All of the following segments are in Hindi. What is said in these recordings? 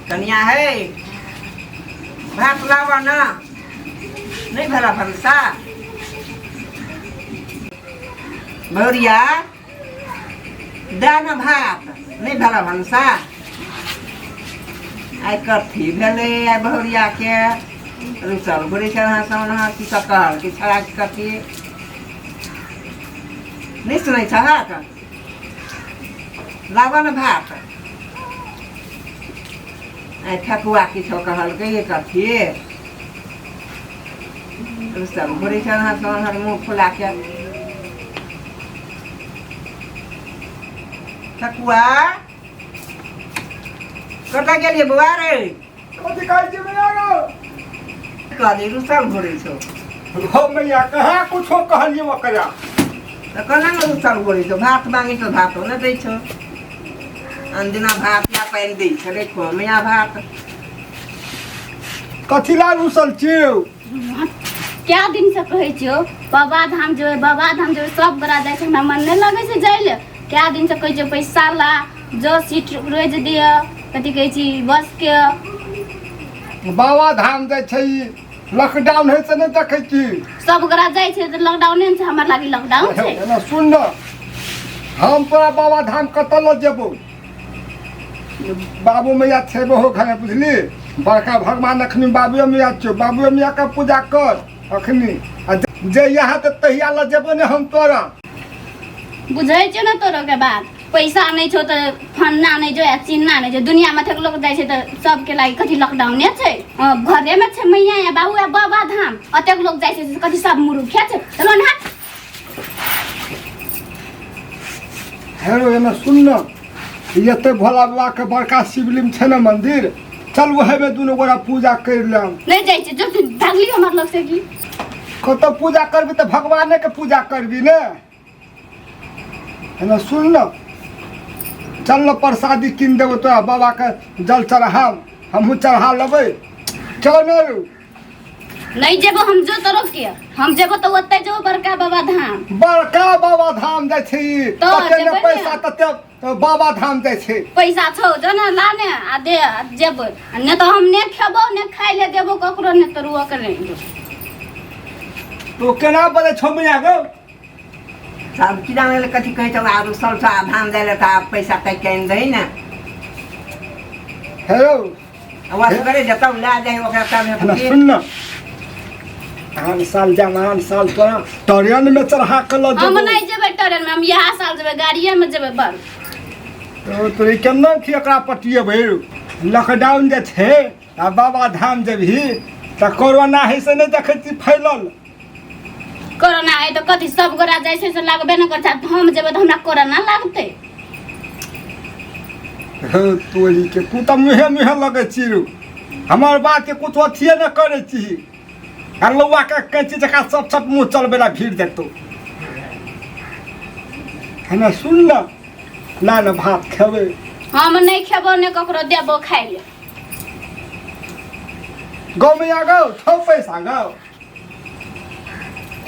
कनिया है भात लावा ना नहीं भला भरसा भौरिया दाना भात नहीं भला भंसा आई कथी भेले आई भौरिया के रुसल बुढ़ी छन की सकल की छड़ा की कथी नहीं सुनै छहक लावा न भात आई ठकुआ की छो कहल के कथी रुसल बुढ़ी छन मुँह फुला के ठकुआ कता गेलिए बुआ रे कथी कहै छी मैया गो कहली रुसल घुरै छौ हो मैया कहाँ कुछो कहलिए ओकरा त कना न रुसल घुरै छौ भात मांगी तो भातो न दै छौ अंदिना भात या पानि दै छ देखो मैया भात कथी ला रुसल छियौ क्या दिन से कहै छियौ बाबा धाम जो सब बड़ा जाइ छै हमरा मन नहीं लगे छै जाय ले क्या दिन से कहै छियौ पैसा ला जो सीट रोज दिय कथी कहै छी बस के बाबा धाम जाइ छै लॉकडाउन है से नहीं देखै छी सब गोरा जाइ छै त लॉकडाउन छै हमर लागि लॉकडाउन छै एना सुन न हम तोरा बाबा धाम कतऽ ल जेबौ बाबू मैया छेबो हो घरे बुझली बड़का भगवान अखनी बाबू मैया छौ बाबू मैया के पूजा कर अखनी जे यहाँ त तहिया ल जेबो ने हम तोरा बुझै छै न तोरो के बात पैसा नहीं छो तो फन्ना नहीं जो चिन्ना नहीं जो दुनिया में लोग जाए तो सबके लागि कथी लॉकडाउन छै घरे में छै मैया या बाबू या बाबा धाम अतेक लोग जाए कथी सब मुरुखिया छै चलो ना हेरो एना सुन न एते भोला बाबा के बड़का शिवलिंग छै न मंदिर चल वहे में दुनो गोरा पूजा कर लेम नहीं जाए छै जो भागली हमर लोग से की कतऽ पूजा करबी त भगवाने के पूजा करबी ने एना सुन न चल न प्रसादी किन देबो तोरा बाबा के जल चढ़ाम हमहूँ चढ़ा लेबै चल न नहीं जेबो हम जो तोरो के हम जेबो तो ओते जो बड़का बाबा धाम जाइ छी तो तते न जेबै पैसा ने। तते बाबा धाम जाइ छी पैसा छौ जो ना लाने आ दे जेबो ने तो हम ने खेबो ने खाइ ले देबो ककरो ने तो रुआ करे तो केना बजे छौ मैया गो सब किराने ले कथी कहै छौ आ रुसल सा धाम जाय ले त पैसा काटि के आनि दही न हेरो आवाज करे जतौ ला जाय ओकरा एना तब सुन न आन साल जमान साल तोरा ट्रेन में चढ़ा के ल हम जेबो नहीं जेबे ट्रेन में हम यहाँ साल जेबे गाड़िए में जेबे बड़ तो तोरी केना की एकरा पटिएबै लॉकडाउन जे छै आ बाबा धाम जेबही त कोरोना है से नहीं देखै छी फैलल कोरोना है तो कथी सब गोरा जाइ छै से लागबे न करछा हम जेबे तो हमरा कोरोना लागते हो तोरी के तू त मुहे मुहे लगै छी रू हमर बात के कुछ अथिए न करै छी आ लौआ के कैंची जका सब सब मुंह चलबे ला भीड़ देतो हमे सुन न ना न भात खेबै हम नहीं खेबो ने ककरो देबो खाइ ले गौ में आ गौ छौ पैसा गौ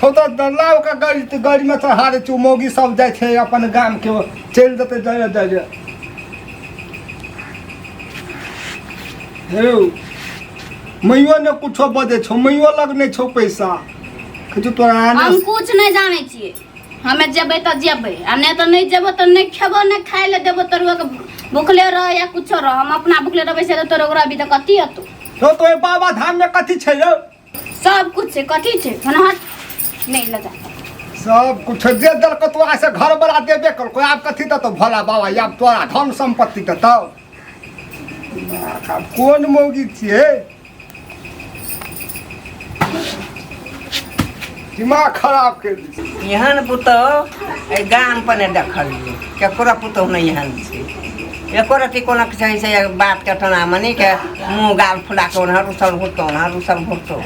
छौ तो दलाव का गाड़ी में चढ़ा दे छौ मौगी सब जाइ छै अपन गाम के चल जेतै जाय हेरो मैयो ने कुछो बजे छौ मैयो लग नहीं छौ पैसा कछु तोरा आने हम कुछ नहीं जाने छिए हमें जेबे तो जेबे आ नहीं तो नहीं जेबो तो नहीं खेबो नहीं खाइ ले देबो तोरो के भूखले रह या कुछो रह हम अपना भूखले रहबे से तोरो ओकरा भी तो कथी हतो तो बाबा धाम में कथी छै रे सब कुछ छै कथी छै हट नहीं लगा सब कुछ दे दल को तो ऐसे घर वाला देबे कर कोई आप कथी तो भोला बाबा या तोरा धन संपत्ति तो कौन मौगी छिए दिमाग खराब कर दी एहन पुतहु एहि गाम पर नहि देखलियै केकरो पुतहु नहि एहन छै एको रत्ती कोनो चाही छै बात के टना मनी के मुँह गाल फुला के ओनहर रुसल घुरतौ ओनहर रुसल घुरतौ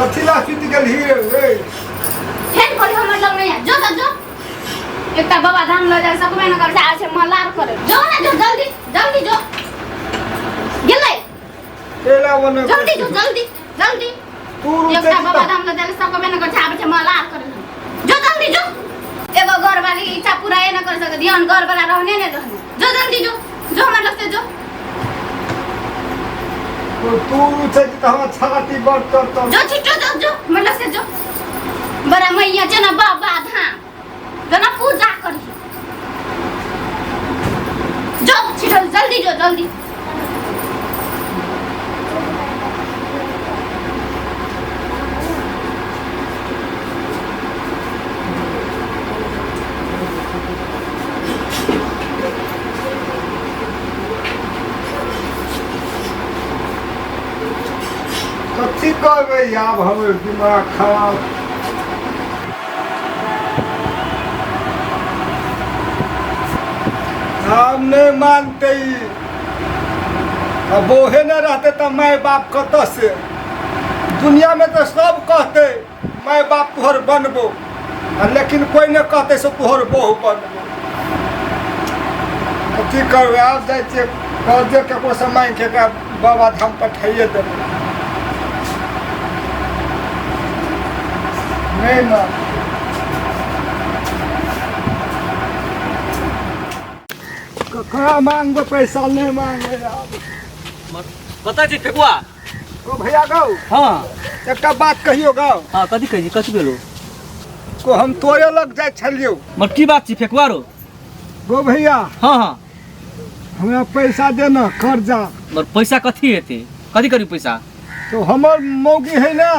कथी ला सुति गेलही रे फेन कोई हमर लग नहीं है जो जो एकटा बाबा धाम ल जा सकबे न कर छै मलार करे जो ना जो जल्दी जल्दी जो गेलै एला वने जल्दी जो जल्दी जल्दी तू एकटा बाबा धाम ल जाले सकबे न गर्छ आबे छ मला कर जो जल्दी जो एगो घर वाली इच्छा पूरा न कर सके ध्यान घर वाला रहने न रहने जो जल्दी जो हमर लग से जो तू से हम छाती बड़ कर जो छिटो जो हमर लग से जो बड़ा मैया जना बाबा धाम जना पूजा करी जो छिटो जल्दी जो जल्दी कथी करबै आब हमर दिमाग खराब हम नहीं मानते अब बोहे न रहते तो माय बाप कतऽ से दुनिया में तो सब कहते माय बाप तोहर बनबो लेकिन कोई न कहते से तोहर बहु बनबो कथी करबै आब जाइ छियै कर्जे ककरो से मांगि के बाबा धाम पठाइए देबै नहीं ना कहाँ मांगबो पैसा नहीं मांगे कतऽ छी फेकुआ ओ भैया गौ हाँ एक बात कहियो गौ हाँ कथी कही कथी भेलो को हम तोरे लग जाय छलियो मत की बात छी फेकुआ रो गो भैया हाँ हाँ हमरा पैसा देना कर्जा मर पैसा कथी हेतै कथी करी पैसा तो हमर मौगी है ना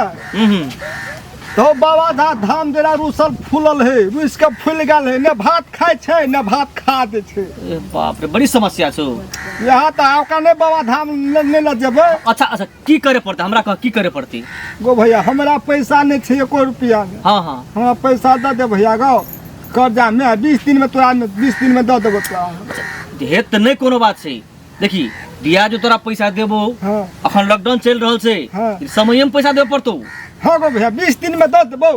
तो बाबा धाम जरा रूसल फूलल है रूस के फूल गल है न भात खाय छै न भात खा दे छै ए बाप रे बड़ी समस्या छौ यहाँ तो आपका नहीं बाबा धाम नहीं ल जेबै अच्छा अच्छा की करे पड़तै हमरा कह की करे पड़तै गो भैया हमरा पैसा नहीं छै एको रुपया में हाँ हाँ हमरा पैसा दे दे भैया गो कर्जा में 20 दिन में तोरा 20 दिन में दे देबो तोरा हेत तऽ नहीं कोनो बात छै देखी बियाज तोरा पैसा देबो हाँ अखन लॉकडाउन चल रहल छै हाँ। समय में पैसा देबे पड़तौ हाँ गो भैया 20 दिन में दे देबो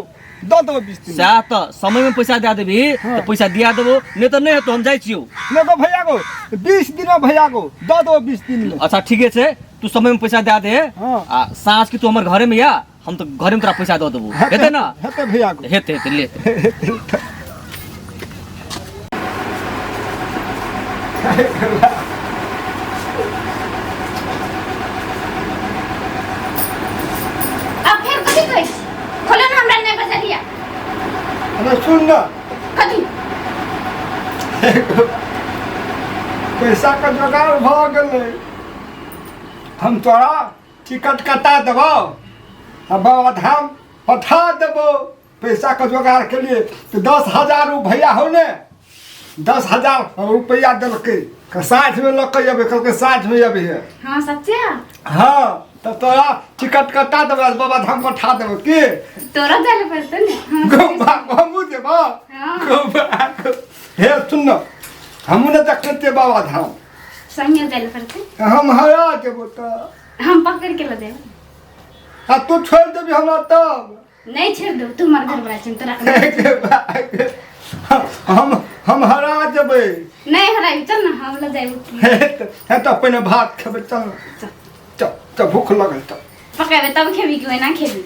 20 दिन सएह तऽ समय में पैसा दे देबी हाँ। तऽ पैसा दिया देबो नहीं तऽ नहीं हेतौ हम जाइ छियौ नहीं गो भैया गो 20 दिन में भैया गो दे दो 20 दिन में अच्छा ठीके छै तू समय में पैसा दे दे हाँ। आ साँझ के तू हमर घरे में या हम तो घरे में तोरा पैसा दे देबो हेतै ना हेतै भैया गो हेतै हेतै ले अब फिर कथी कहै छी खोलो ना हमरा नहीं बजलिया अरे सुन ना कथी पैसा का जुगाड़ भ गेलै हम तोरा टिकट कटा देबो आ बाबा धाम पठा देबो पैसा का जुगाड़ के लिए तो 10,000 भैया हो ने 10,000 रुपया देलकै साँझ में लग के अबे कहलकै साँझ में अबे है हां सच्चे हाँ तो तोरा टिकट कटा देबो बाबा धाम पठा देबो की तोरा जाले पड़तै ने गोबा हमू देबो हाँ। गोबा हे सुन न हमू ने देखते बाबा धाम संगे जाले पड़तै हम हरा देबो तो हम पकड़ के ले देब आ तू छोड़ देबी हमरा तब नहीं छोड़ दो तू मर घर वाला चिंता हम हरा देबै नहीं हराई चल ना हम ले जाइब हे तो पहले भात खेबै चल चल चल भूख लगल चल पकाबे तब खेबी कि ना खेबी